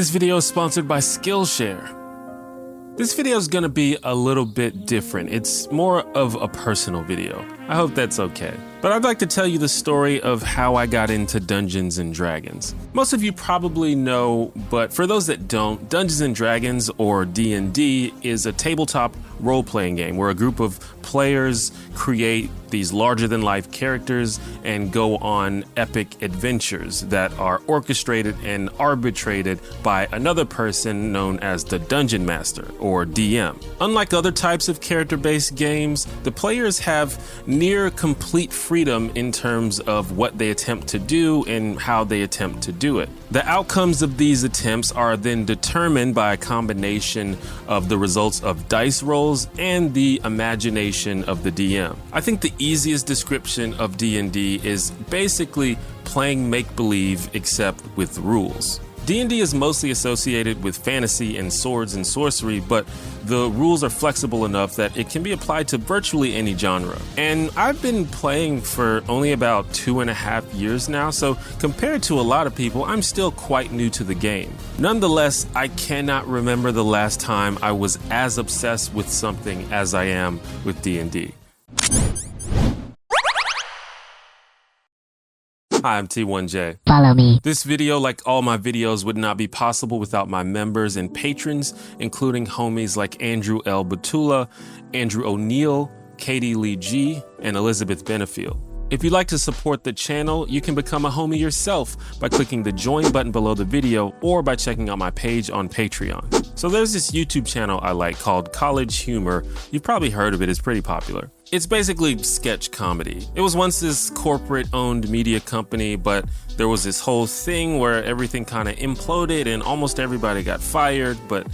This video is sponsored by Skillshare. This video is gonna be a little bit different. It's more of a personal video. I hope that's okay. But I'd like to tell you the story of how I got into Dungeons and Dragons. Most of you probably know, but for those that don't, Dungeons and Dragons, or D&D, is a tabletop role-playing game where a group of players create these larger-than-life characters and go on epic adventures that are orchestrated and arbitrated by another person known as the Dungeon Master, or DM. Unlike other types of character-based games, the players have near complete freedom in terms of what they attempt to do and how they attempt to do it. The outcomes of these attempts are then determined by a combination of the results of dice rolls and the imagination of the DM. I think the easiest description of D&D is basically playing make-believe except with rules. D&D is mostly associated with fantasy and swords and sorcery, but the rules are flexible enough that it can be applied to virtually any genre. And I've been playing for only about 2.5 years now, so compared to a lot of people, I'm still quite new to the game. Nonetheless, I cannot remember the last time I was as obsessed with something as I am with D&D. Hi, I'm T1J. Follow me. This video, like all my videos, would not be possible without my members and patrons, including homies like Andrew L. Batula, Andrew O'Neill, Katie Lee G, and Elizabeth Benefield. If you'd like to support the channel, you can become a homie yourself by clicking the join button below the video or by checking out my page on Patreon. So there's this YouTube channel I like called College Humor. You've probably heard of it, it's pretty popular. It's basically sketch comedy. It was once this corporate-owned media company, but there was this whole thing where everything kind of imploded and almost everybody got fired, but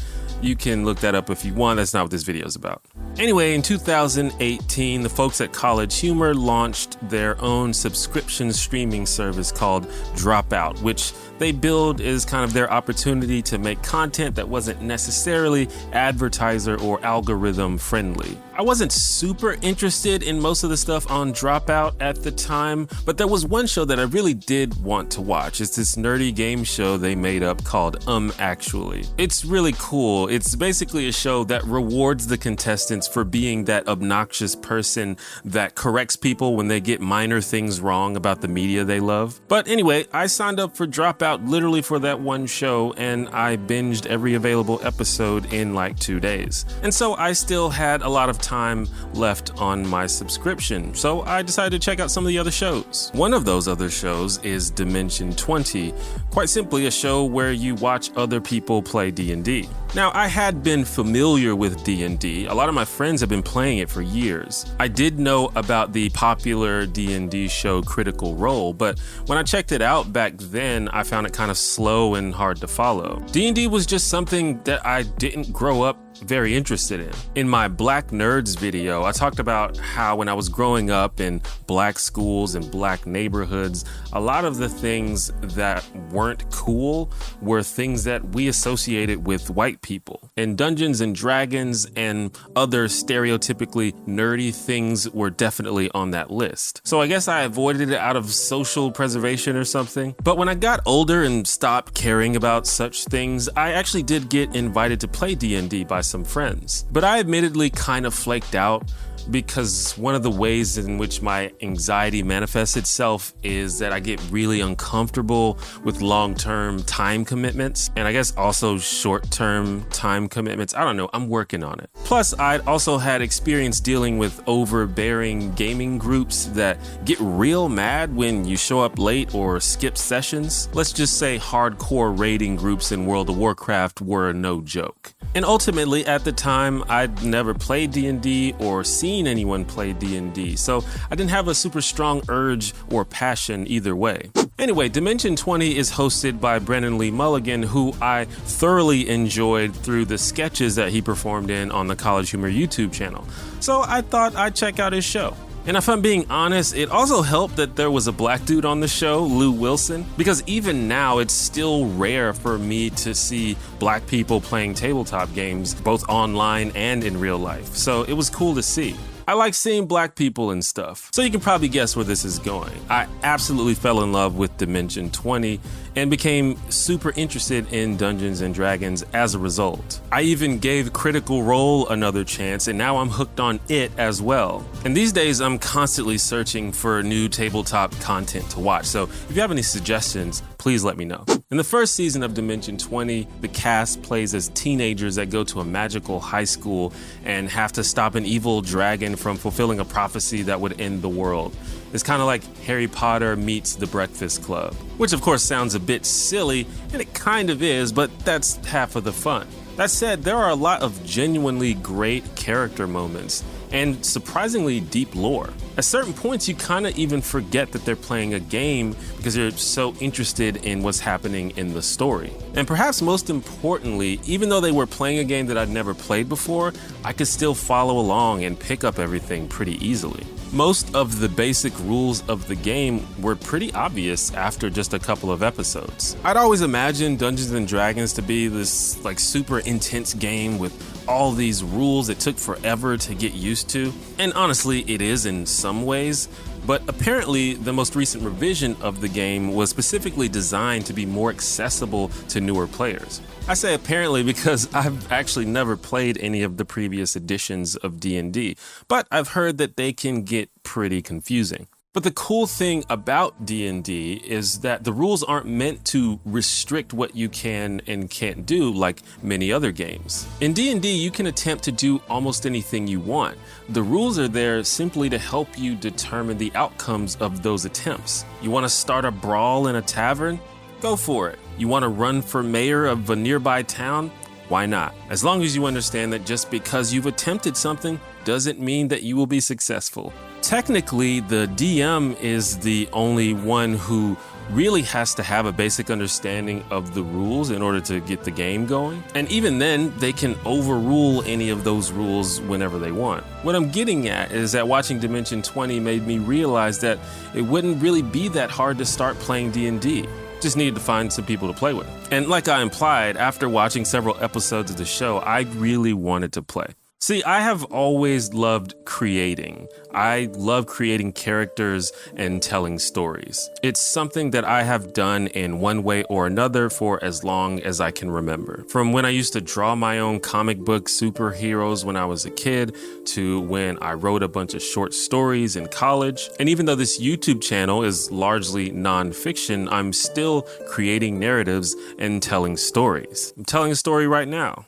you can look that up if you want. That's not what this video is about. Anyway, in 2018, the folks at College Humor launched their own subscription streaming service called Dropout, which they billed as kind of their opportunity to make content that wasn't necessarily advertiser or algorithm friendly. I wasn't super interested in most of the stuff on Dropout at the time, but there was one show that I really did want to watch. It's this nerdy game show they made up called Actually. It's really cool. It's basically a show that rewards the contestants for being that obnoxious person that corrects people when they get minor things wrong about the media they love. But anyway, I signed up for Dropout literally for that one show, and I binged every available episode in like 2 days. And so I still had a lot of time left on my subscription, so I decided to check out some of the other shows. One of those other shows is Dimension 20, quite simply a show where you watch other people play D&D. Now, I had been familiar with D&D. A lot of my friends have been playing it for years. I did know about the popular D&D show Critical Role, but when I checked it out back then, I found it kind of slow and hard to follow. D&D was just something that I didn't grow up very interested in. In my Black Nerds video, I talked about how when I was growing up in black schools and black neighborhoods, a lot of the things that weren't cool were things that we associated with white people. And Dungeons and Dragons and other stereotypically nerdy things were definitely on that list. So I guess I avoided it out of social preservation or something. But when I got older and stopped caring about such things, I actually did get invited to play D&D by some friends. But I admittedly kind of flaked out because one of the ways in which my anxiety manifests itself is that I get really uncomfortable with long-term time commitments, and I guess also short-term time commitments. I don't know, I'm working on it. Plus, I'd also had experience dealing with overbearing gaming groups that get real mad when you show up late or skip sessions. Let's just say hardcore raiding groups in World of Warcraft were no joke. And ultimately, at the time, I'd never played D&D or seen anyone play D&D, so I didn't have a super strong urge or passion either way. Anyway, Dimension 20 is hosted by Brennan Lee Mulligan, who I thoroughly enjoyed through the sketches that he performed in on the College Humor YouTube channel. So I thought I'd check out his show. And if I'm being honest, it also helped that there was a black dude on the show, Lou Wilson, because even now it's still rare for me to see black people playing tabletop games, both online and in real life. So it was cool to see. I like seeing black people and stuff. So you can probably guess where this is going. I absolutely fell in love with Dimension 20, and became super interested in Dungeons & Dragons as a result. I even gave Critical Role another chance, and now I'm hooked on it as well. And these days, I'm constantly searching for new tabletop content to watch, so if you have any suggestions, please let me know. In the first season of Dimension 20, the cast plays as teenagers that go to a magical high school and have to stop an evil dragon from fulfilling a prophecy that would end the world. It's kind of like Harry Potter meets The Breakfast Club, which of course sounds a bit silly, and it kind of is, but that's half of the fun. That said, there are a lot of genuinely great character moments and surprisingly deep lore. At certain points, you kind of even forget that they're playing a game because you're so interested in what's happening in the story. And perhaps most importantly, even though they were playing a game that I'd never played before, I could still follow along and pick up everything pretty easily. Most of the basic rules of the game were pretty obvious after just a couple of episodes. I'd always imagined Dungeons & Dragons to be this super intense game with all these rules that took forever to get used to. And honestly, it is in some ways. But apparently, the most recent revision of the game was specifically designed to be more accessible to newer players. I say apparently because I've actually never played any of the previous editions of D&D, but I've heard that they can get pretty confusing. But the cool thing about D&D is that the rules aren't meant to restrict what you can and can't do like many other games. In D&D, you can attempt to do almost anything you want. The rules are there simply to help you determine the outcomes of those attempts. You want to start a brawl in a tavern? Go for it. You want to run for mayor of a nearby town? Why not? As long as you understand that just because you've attempted something doesn't mean that you will be successful. Technically, the DM is the only one who really has to have a basic understanding of the rules in order to get the game going. And even then, they can overrule any of those rules whenever they want. What I'm getting at is that watching Dimension 20 made me realize that it wouldn't really be that hard to start playing D&D. Just needed to find some people to play with. And like I implied, after watching several episodes of the show, I really wanted to play. See, I have always loved creating. I love creating characters and telling stories. It's something that I have done in one way or another for as long as I can remember. From when I used to draw my own comic book superheroes when I was a kid, to when I wrote a bunch of short stories in college. And even though this YouTube channel is largely nonfiction, I'm still creating narratives and telling stories. I'm telling a story right now.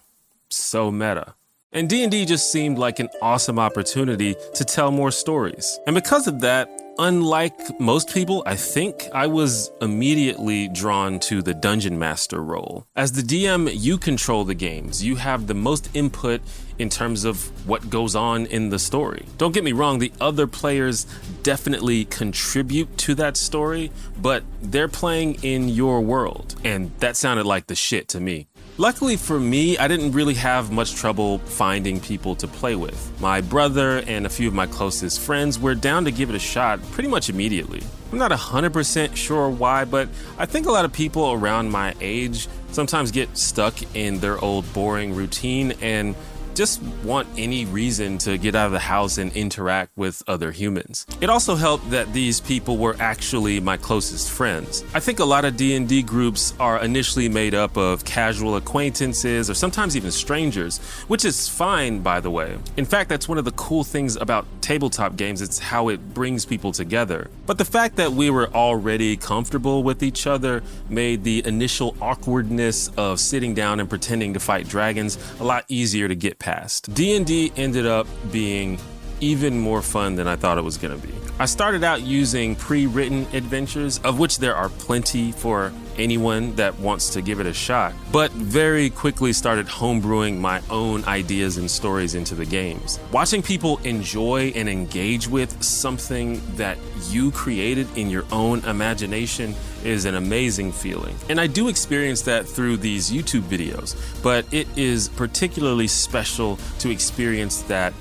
So meta. And D&D just seemed like an awesome opportunity to tell more stories. And because of that, unlike most people, I think I was immediately drawn to the Dungeon Master role. As the DM, you control the games. You have the most input in terms of what goes on in the story. Don't get me wrong, the other players definitely contribute to that story, but they're playing in your world. And that sounded like the shit to me. Luckily for me, I didn't really have much trouble finding people to play with. My brother and a few of my closest friends were down to give it a shot pretty much immediately. I'm not 100% sure why, but I think a lot of people around my age sometimes get stuck in their old boring routine and just want any reason to get out of the house and interact with other humans. It also helped that these people were actually my closest friends. I think a lot of D&D groups are initially made up of casual acquaintances or sometimes even strangers, which is fine, by the way. In fact, that's one of the cool things about tabletop games. It's how it brings people together. But the fact that we were already comfortable with each other made the initial awkwardness of sitting down and pretending to fight dragons a lot easier to get past. D&D ended up being even more fun than I thought it was going to be. I started out using pre-written adventures, of which there are plenty for anyone that wants to give it a shot, but very quickly started homebrewing my own ideas and stories into the games. Watching people enjoy and engage with something that you created in your own imagination is an amazing feeling. And I do experience that through these YouTube videos, but it is particularly special to experience that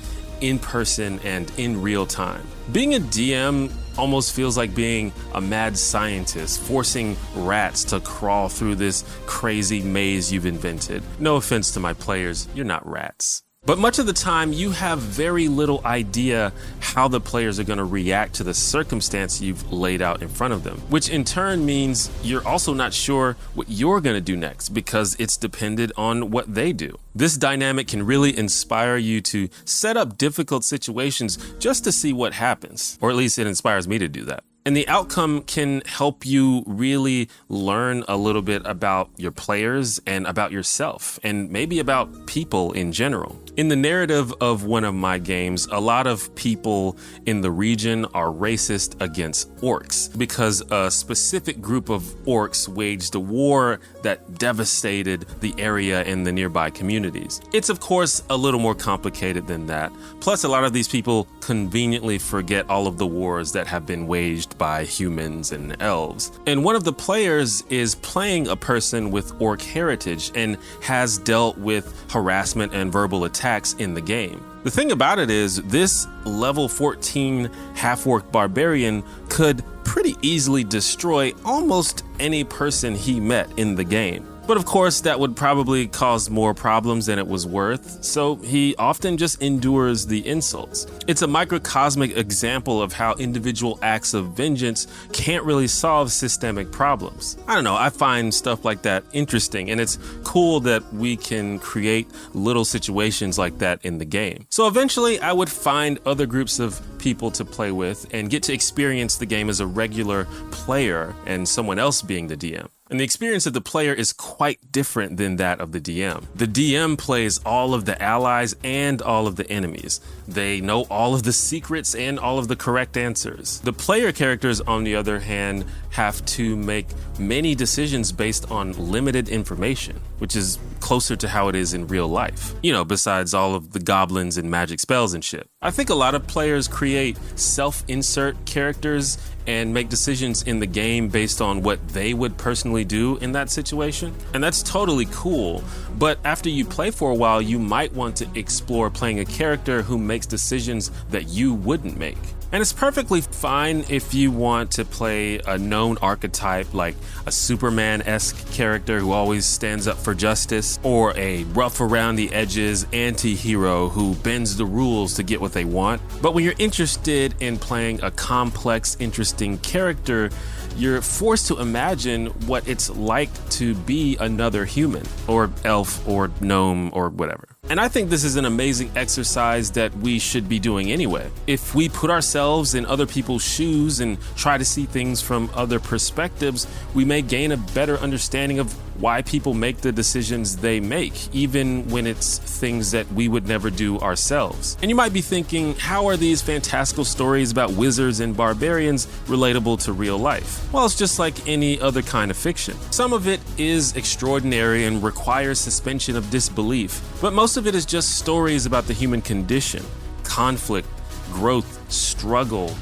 in person and in real time. Being a DM almost feels like being a mad scientist, forcing rats to crawl through this crazy maze you've invented. No offense to my players, you're not rats. But much of the time, you have very little idea how the players are going to react to the circumstance you've laid out in front of them, which in turn means you're also not sure what you're going to do next because it's dependent on what they do. This dynamic can really inspire you to set up difficult situations just to see what happens, or at least it inspires me to do that. And the outcome can help you really learn a little bit about your players and about yourself, and maybe about people in general. In the narrative of one of my games, a lot of people in the region are racist against orcs because a specific group of orcs waged a war that devastated the area and the nearby communities. It's of course a little more complicated than that. Plus, a lot of these people conveniently forget all of the wars that have been waged by humans and elves. And one of the players is playing a person with orc heritage and has dealt with harassment and verbal attacks in the game. The thing about it is, this level 14 half-orc barbarian could pretty easily destroy almost any person he met in the game. But of course, that would probably cause more problems than it was worth, so he often just endures the insults. It's a microcosmic example of how individual acts of vengeance can't really solve systemic problems. I don't know, I find stuff like that interesting, and it's cool that we can create little situations like that in the game. So eventually, I would find other groups of people to play with and get to experience the game as a regular player and someone else being the DM. And the experience of the player is quite different than that of the DM. The DM plays all of the allies and all of the enemies. They know all of the secrets and all of the correct answers. The player characters, on the other hand, have to make many decisions based on limited information, which is closer to how it is in real life. You know, besides all of the goblins and magic spells and shit. I think a lot of players create self-insert characters and make decisions in the game based on what they would personally do in that situation. And that's totally cool. But after you play for a while, you might want to explore playing a character who makes decisions that you wouldn't make. And it's perfectly fine if you want to play a known archetype like a Superman-esque character who always stands up for justice, or a rough around the edges anti-hero who bends the rules to get what they want. But when you're interested in playing a complex, interesting character, you're forced to imagine what it's like to be another human, or elf, or gnome, or whatever. And I think this is an amazing exercise that we should be doing anyway. If we put ourselves in other people's shoes and try to see things from other perspectives, we may gain a better understanding of why people make the decisions they make, even when it's things that we would never do ourselves. And you might be thinking, how are these fantastical stories about wizards and barbarians relatable to real life? Well, it's just like any other kind of fiction. Some of it is extraordinary and requires suspension of disbelief, but most of it is just stories about the human condition, conflict, growth, struggle,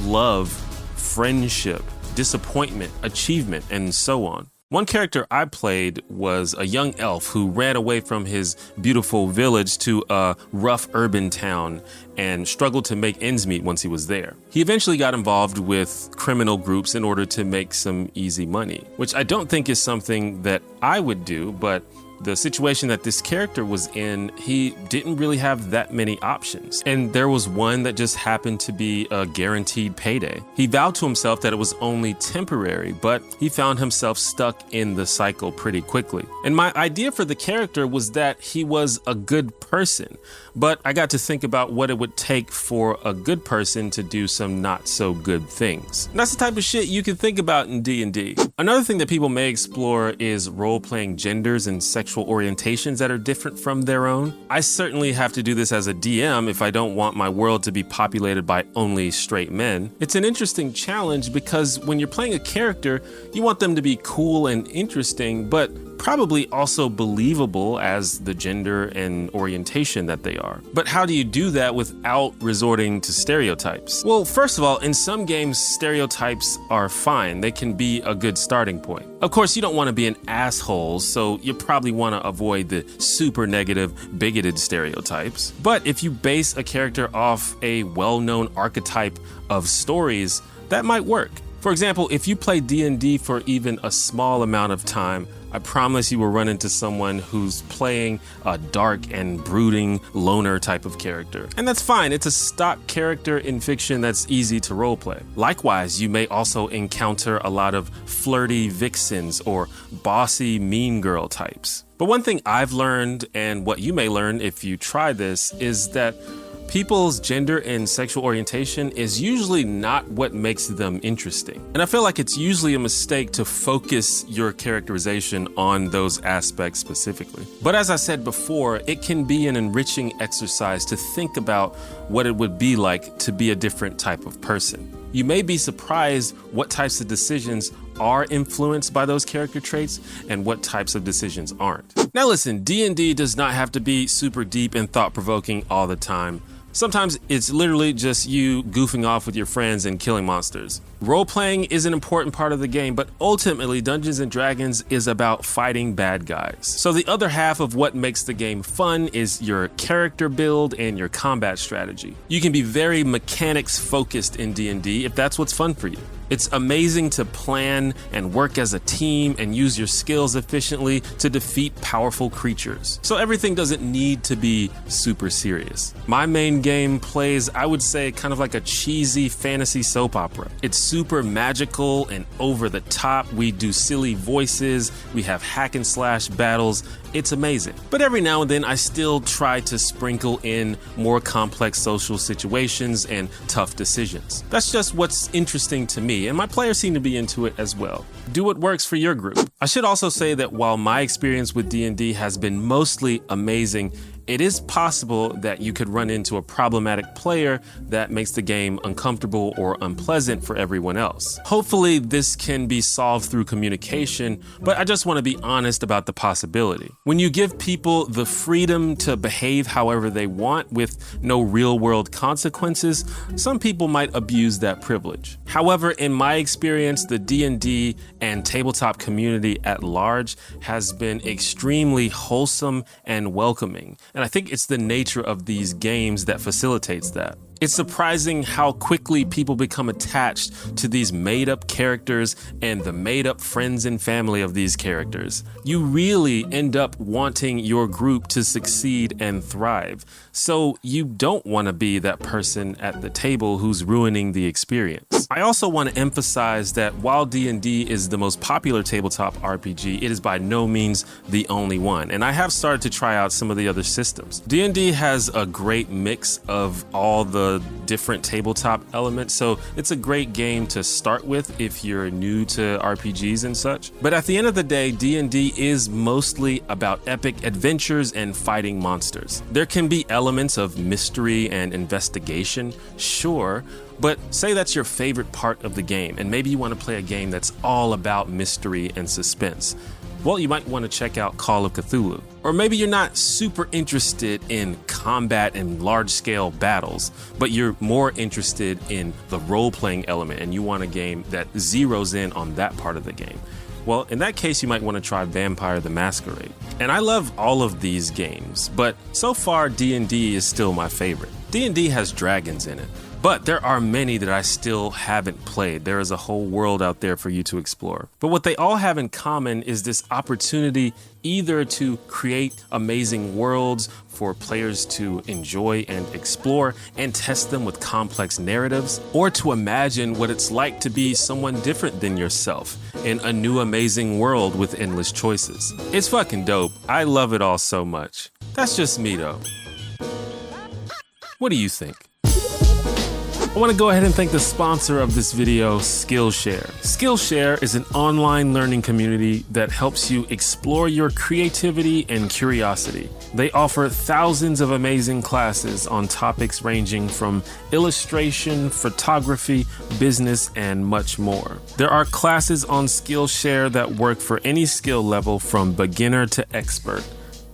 love, friendship, disappointment, achievement, and so on. One character I played was a young elf who ran away from his beautiful village to a rough urban town and struggled to make ends meet once he was there. He eventually got involved with criminal groups in order to make some easy money, which I don't think is something that I would do, but the situation that this character was in, he didn't really have that many options. And there was one that just happened to be a guaranteed payday. He vowed to himself that it was only temporary, but he found himself stuck in the cycle pretty quickly. And my idea for the character was that he was a good person, but I got to think about what it would take for a good person to do some not so good things. And that's the type of shit you can think about in D&D. Another thing that people may explore is role-playing genders and sexual orientations that are different from their own. I certainly have to do this as a DM if I don't want my world to be populated by only straight men. It's an interesting challenge because when you're playing a character, you want them to be cool and interesting, but probably also believable as the gender and orientation that they are. But how do you do that without resorting to stereotypes? Well, first of all, in some games, stereotypes are fine. They can be a good starting point. Of course, you don't want to be an asshole, so you probably want to avoid the super negative, bigoted stereotypes. But if you base a character off a well-known archetype of stories, that might work. For example, if you play D&D for even a small amount of time, I promise you will run into someone who's playing a dark and brooding loner type of character. And that's fine, it's a stock character in fiction that's easy to roleplay. Likewise, you may also encounter a lot of flirty vixens or bossy mean girl types. But one thing I've learned, and what you may learn if you try this, is that people's gender and sexual orientation is usually not what makes them interesting. And I feel like it's usually a mistake to focus your characterization on those aspects specifically. But as I said before, it can be an enriching exercise to think about what it would be like to be a different type of person. You may be surprised what types of decisions are influenced by those character traits and what types of decisions aren't. Now listen, D&D does not have to be super deep and thought-provoking all the time. Sometimes it's literally just you goofing off with your friends and killing monsters. Role-playing is an important part of the game, but ultimately Dungeons & Dragons is about fighting bad guys. So the other half of what makes the game fun is your character build and your combat strategy. You can be very mechanics-focused in D&D if that's what's fun for you. It's amazing to plan and work as a team and use your skills efficiently to defeat powerful creatures. So everything doesn't need to be super serious. My main game plays, I would say, kind of like a cheesy fantasy soap opera. It's super magical and over the top. We do silly voices. We have hack and slash battles. It's amazing. But every now and then I still try to sprinkle in more complex social situations and tough decisions. That's just what's interesting to me, and my players seem to be into it as well. Do what works for your group. I should also say that while my experience with D&D has been mostly amazing, it is possible that you could run into a problematic player that makes the game uncomfortable or unpleasant for everyone else. Hopefully this can be solved through communication, but I just want to be honest about the possibility. When you give people the freedom to behave however they want with no real-world consequences, some people might abuse that privilege. However, in my experience, the D&D and tabletop community at large has been extremely wholesome and welcoming. And I think it's the nature of these games that facilitates that. It's surprising how quickly people become attached to these made-up characters and the made-up friends and family of these characters. You really end up wanting your group to succeed and thrive. So you don't want to be that person at the table who's ruining the experience. I also want to emphasize that while D&D is the most popular tabletop RPG, it is by no means the only one. And I have started to try out some of the other systems. D&D has a great mix of all the different tabletop elements, so it's a great game to start with if you're new to RPGs and such. But at the end of the day, D&D is mostly about epic adventures and fighting monsters. There can be elements of mystery and investigation, sure, but say that's your favorite part of the game, and maybe you want to play a game that's all about mystery and suspense. Well, you might want to check out Call of Cthulhu. Or maybe you're not super interested in combat and large-scale battles, but you're more interested in the role-playing element and you want a game that zeroes in on that part of the game. Well, in that case, you might want to try Vampire the Masquerade. And I love all of these games, but so far D&D is still my favorite. D&D has dragons in it. But there are many that I still haven't played. There is a whole world out there for you to explore. But what they all have in common is this opportunity either to create amazing worlds for players to enjoy and explore and test them with complex narratives, or to imagine what it's like to be someone different than yourself in a new amazing world with endless choices. It's fucking dope. I love it all so much. That's just me though. What do you think? I want to go ahead and thank the sponsor of this video, Skillshare. Skillshare is an online learning community that helps you explore your creativity and curiosity. They offer thousands of amazing classes on topics ranging from illustration, photography, business, and much more. There are classes on Skillshare that work for any skill level from beginner to expert.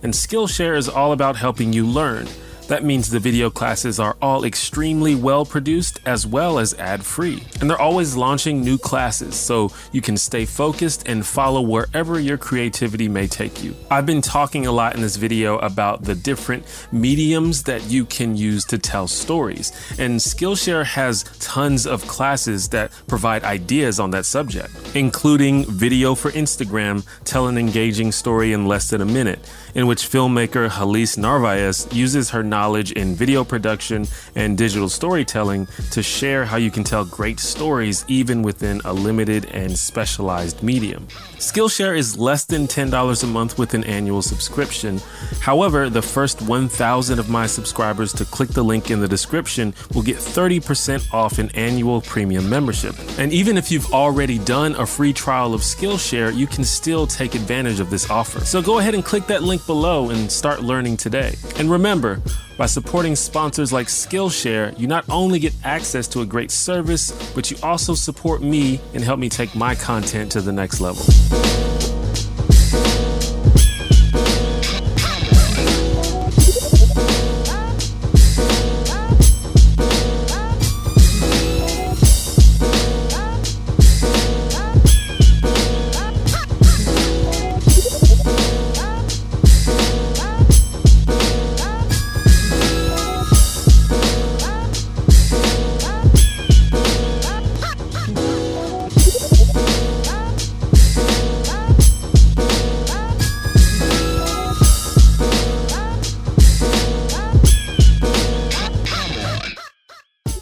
And Skillshare is all about helping you learn, That means the video classes are all extremely well produced as well as ad-free. And they're always launching new classes so you can stay focused and follow wherever your creativity may take you. I've been talking a lot in this video about the different mediums that you can use to tell stories. And Skillshare has tons of classes that provide ideas on that subject, including Video for Instagram, Tell an Engaging Story in Less Than a Minute, in which filmmaker Halise Narvaez uses her knowledge in video production and digital storytelling to share how you can tell great stories even within a limited and specialized medium. Skillshare is less than $10 a month with an annual subscription. However, the first 1,000 of my subscribers to click the link in the description will get 30% off an annual premium membership. And even if you've already done a free trial of Skillshare, you can still take advantage of this offer. So go ahead and click that link below and start learning today. And remember, by supporting sponsors like Skillshare, you not only get access to a great service, but you also support me and help me take my content to the next level.